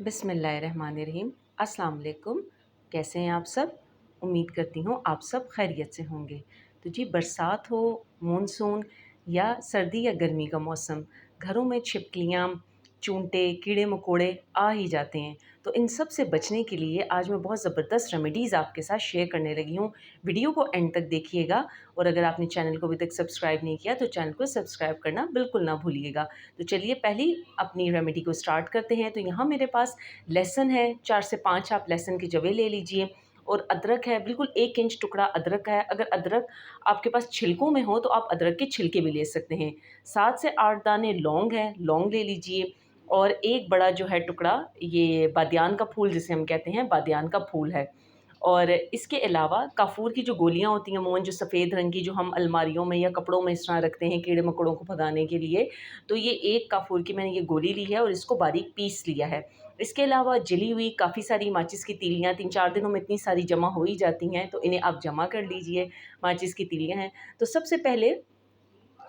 बिस्मिल्लाहिर्रहमानिर्रहीम। अस्सलाम वालेकुम। कैसे हैं आप सब? उम्मीद करती हूँ आप सब खैरियत से होंगे। तो जी, बरसात हो, मानसून या सर्दी या गर्मी का मौसम, घरों में छिपकलियाँ, चूंटे, कीड़े मकोड़े आ ही जाते हैं। तो इन सब से बचने के लिए आज मैं बहुत ज़बरदस्त रेमेडीज़ आपके साथ शेयर करने लगी हूँ। वीडियो को एंड तक देखिएगा और अगर आपने चैनल को अभी तक सब्सक्राइब नहीं किया तो चैनल को सब्सक्राइब करना बिल्कुल ना भूलिएगा। तो चलिए पहली अपनी रेमेडी को स्टार्ट करते हैं। तो यहाँ मेरे पास लहसुन है, 4 से 5 आप लहसुन के जवे ले लीजिए और अदरक है, बिल्कुल 1 इंच टुकड़ा अदरक है। अगर अदरक आपके पास छिलकों में हो तो आप अदरक के छिलके भी ले सकते हैं। 7 से 8 दाने लौंग है, लौंग ले लीजिए और एक बड़ा जो है टुकड़ा ये बादियान का फूल जिसे हम कहते हैं, बादियान का फूल है। और इसके अलावा काफ़ूर की जो गोलियाँ होती हैं अमूमन जो सफ़ेद रंग की जो हम अलमारियों में या कपड़ों में इस तरह रखते हैं कीड़े-मकोड़ों को भगाने के लिए, तो ये एक काफ़ूर की मैंने ये गोली ली है और इसको बारीक पीस लिया है। इसके अलावा जली हुई काफ़ी सारी माचिस की तीलियाँ 3-4 दिनों में इतनी सारी जमा हो ही जाती हैं, तो इन्हें आप जमा कर लीजिए, माचिस की तीलियाँ हैं। तो सबसे पहले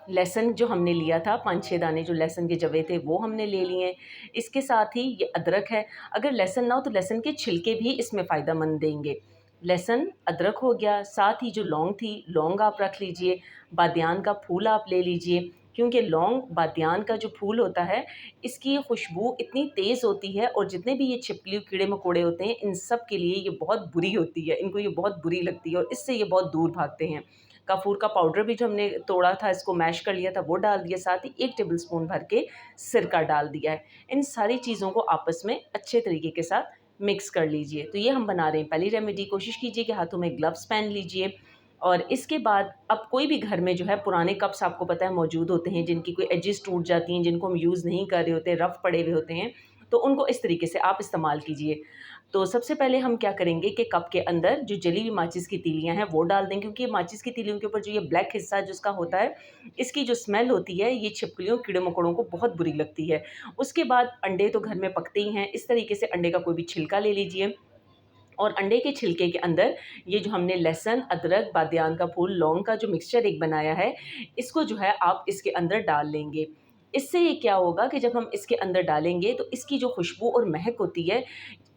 लहसुन जो हमने लिया था 5-6 दाने जो लहसुन के जवे थे वो हमने ले लिए हैं। इसके साथ ही ये अदरक है, अगर लहसुन ना हो तो लहसुन के छिलके भी इसमें फ़ायदेमंद देंगे। लहसुन, अदरक हो गया, साथ ही जो लौंग थी, लौंग आप रख लीजिए, बादियान का फूल आप ले लीजिए क्योंकि लौंग, बादियान का जो फूल होता है, इसकी खुशबू इतनी तेज़ होती है और जितने भी ये छिपकली, कीड़े-मकोड़े होते हैं, इन सब के लिए ये बहुत बुरी होती है, इनको ये बहुत बुरी लगती है और इससे ये बहुत दूर भागते हैं। काफ़ूर का पाउडर भी जो हमने तोड़ा था, इसको मैश कर लिया था, वो डाल दिया, साथ ही 1 टेबलस्पून भर के सिरका डाल दिया है। इन सारी चीज़ों को आपस में अच्छे तरीके के साथ मिक्स कर लीजिए। तो ये हम बना रहे हैं पहली रेमेडी। कोशिश कीजिए कि हाथों में ग्लव्स पहन लीजिए और इसके बाद अब कोई भी घर में जो है पुराने कप्स आपको पता है मौजूद होते हैं, जिनकी कोई एजेस टूट जाती हैं, जिनको हम यूज़ नहीं कर रहे होते, रफ़ पड़े हुए होते हैं, तो उनको इस तरीके से आप इस्तेमाल कीजिए। तो सबसे पहले हम क्या करेंगे कि कप के अंदर जो जली हुई माचिस की तीलियाँ हैं वो डाल देंगे क्योंकि ये माचिस की तीलियों के ऊपर जो ये ब्लैक हिस्सा जिसका होता है, इसकी जो स्मेल होती है ये छिपकलियों, कीड़े-मकोड़ों को बहुत बुरी लगती है। उसके बाद अंडे तो घर में पकते ही हैं, इस तरीके से अंडे का कोई भी छिलका ले लीजिए और अंडे के छिलके के अंदर ये जो हमने लहसुन, अदरक, बादियान का फूल, लौंग का जो मिक्सचर एक बनाया है, इसको जो है आप इसके अंदर डाल लेंगे। इससे ये क्या होगा कि जब हम इसके अंदर डालेंगे तो इसकी जो खुशबू और महक होती है,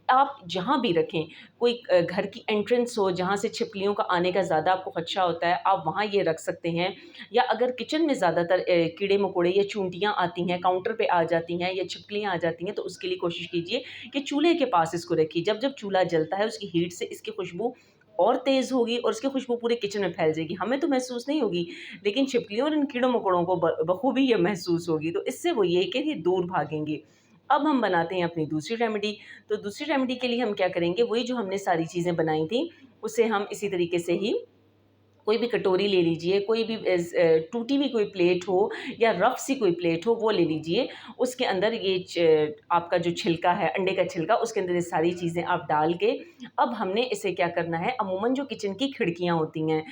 आप जहाँ भी रखें, कोई घर की एंट्रेंस हो जहाँ से छिपकलियों का आने का ज़्यादा आपको खदशा होता है, आप वहाँ ये रख सकते हैं। या अगर किचन में ज़्यादातर कीड़े-मकोड़े या चूंटियाँ आती हैं, काउंटर पे आ जाती हैं या छिपकलियाँ आ जाती हैं, तो उसके लिए कोशिश कीजिए कि चूल्हे के पास इसको रखिए। जब-जब चूल्हा जलता है, उसकी हीट से इसकी खुशबू और तेज़ होगी और उसकी खुशबू पूरे किचन में फैल जाएगी। हमें तो महसूस नहीं होगी, लेकिन छिपकलियों और इन कीड़ों-मकोड़ों को बखूबी ये महसूस होगी, तो इससे वो ये कि ये दूर भागेंगे। अब हम बनाते हैं अपनी दूसरी रेमेडी। तो दूसरी रेमेडी के लिए हम क्या करेंगे, वही जो हमने सारी चीज़ें बनाई थी, उसे हम इसी तरीके से ही कोई भी कटोरी ले लीजिए, कोई भी टूटी हुई कोई प्लेट हो या रफ़ सी कोई प्लेट हो वो ले लीजिए। उसके अंदर ये आपका जो छिलका है, अंडे का छिलका, उसके अंदर ये सारी चीज़ें आप डाल के अब हमने इसे क्या करना है, अमूमन जो किचन की खिड़कियाँ होती हैं,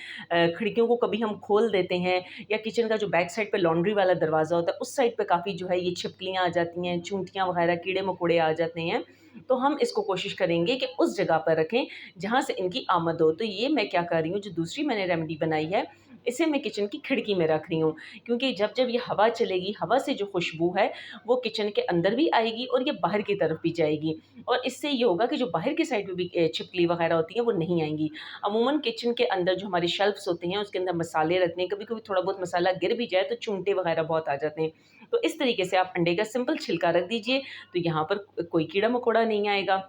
खिड़कियों को कभी हम खोल देते हैं या किचन का जो बैक साइड पे लॉन्ड्री वाला दरवाज़ा होता है, उस साइड पे काफ़ी जो है ये छिपकलियाँ आ जाती हैं, चूंटियाँ वग़ैरह, कीड़े-मकोड़े आ जाते हैं। तो हम इसको कोशिश करेंगे कि उस जगह पर रखें जहाँ से इनकी आमद हो। तो ये मैं क्या कर रही हूँ, जो दूसरी मैंने रेमेडी बनाई है, इसे मैं किचन की खिड़की में रख रही हूँ क्योंकि जब-जब ये हवा चलेगी, हवा से जो खुशबू है, वो किचन के अंदर भी आएगी और ये बाहर की तरफ भी जाएगी और इससे ये होगा कि जो बाहर की साइड में भी छिपकली वगैरह होती हैं, वो नहीं आएँगी। अमूमन किचन के अंदर जो हमारे शेल्फ्स होते हैं, उसके अंदर मसाले रखने, कभी-कभी थोड़ा बहुत मसाला गिर भी जाए, तो चूंटे वगैरह बहुत आ जाते हैं। तो इस तरीके से आप अंडे का सिंपल छिलका रख दीजिए, तो यहाँ पर कोई कीड़ा-मकोड़ा नहीं आएगा।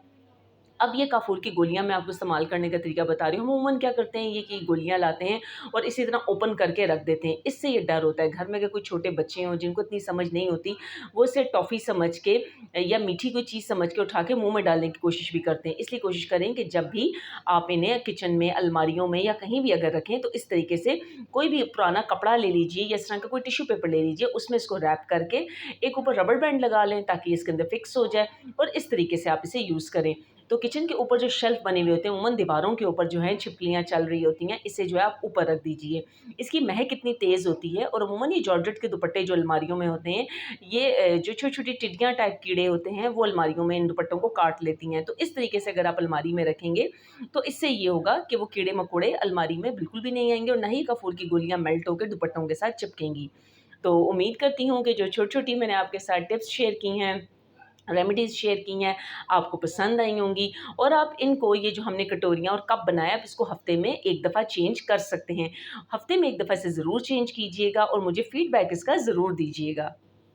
अब ये काफ़ूर की गोलियाँ मैं आपको इस्तेमाल करने का तरीका बता रही हूँ। अमूमन क्या करते हैं ये कि गोलियाँ लाते हैं और इसी तरह ओपन करके रख देते हैं। इससे ये डर होता है घर में अगर कोई छोटे बच्चे हों जिनको इतनी समझ नहीं होती, वो इसे टॉफ़ी समझ के या मीठी कोई चीज़ समझ के उठा के मुँह में डालने की कोशिश भी करते हैं। इसलिए कोशिश करें कि जब भी आप इन्हें किचन में, अलमारियों में या कहीं भी अगर रखें तो इस तरीके से कोई भी पुराना कपड़ा ले लीजिए या इस तरह का कोई टिश्यू पेपर ले लीजिए, उसमें इसको रैप करके एक ऊपर रबर बैंड लगा लें ताकि इसके अंदर फ़िक्स हो जाए और इस तरीके से आप इसे यूज़ करें। तो किचन के ऊपर जो शेल्फ़ बने हुए होते हैं, उमूमन दीवारों के ऊपर जो है छिपकलियाँ चल रही होती हैं, इसे जो है आप ऊपर रख दीजिए। इसकी महक इतनी तेज़ होती है और अमूमन ये जॉर्जेट के दुपट्टे जो अलमारियों में होते हैं, ये जो छोटी-छोटी टिड्डियाँ टाइप कीड़े होते हैं, वो अलमारियों में इन दुपट्टों को काट लेती हैं। तो इस तरीके से अगर आप अलमारी में रखेंगे, तो इससे ये होगा कि वो कीड़े-मकोड़े अलमारी में बिल्कुल भी नहीं आएँगे और ना ही कफ़ूर की गोलियाँ मेल्ट होकर दुपट्टों के साथ चिपकेंगी। तो उम्मीद करती हूँ कि जो छोटी-छोटी मैंने आपके साथ टिप्स शेयर की हैं, रेमेडीज़ शेयर की हैं, आपको पसंद आई होंगी और आप इनको ये जो हमने कटोरियाँ और कप बनाया, आप इसको हफ़्ते में 1 दफ़ा चेंज कर सकते हैं। हफ़्ते में 1 दफ़ा इसे ज़रूर चेंज कीजिएगा और मुझे फ़ीडबैक इसका ज़रूर दीजिएगा।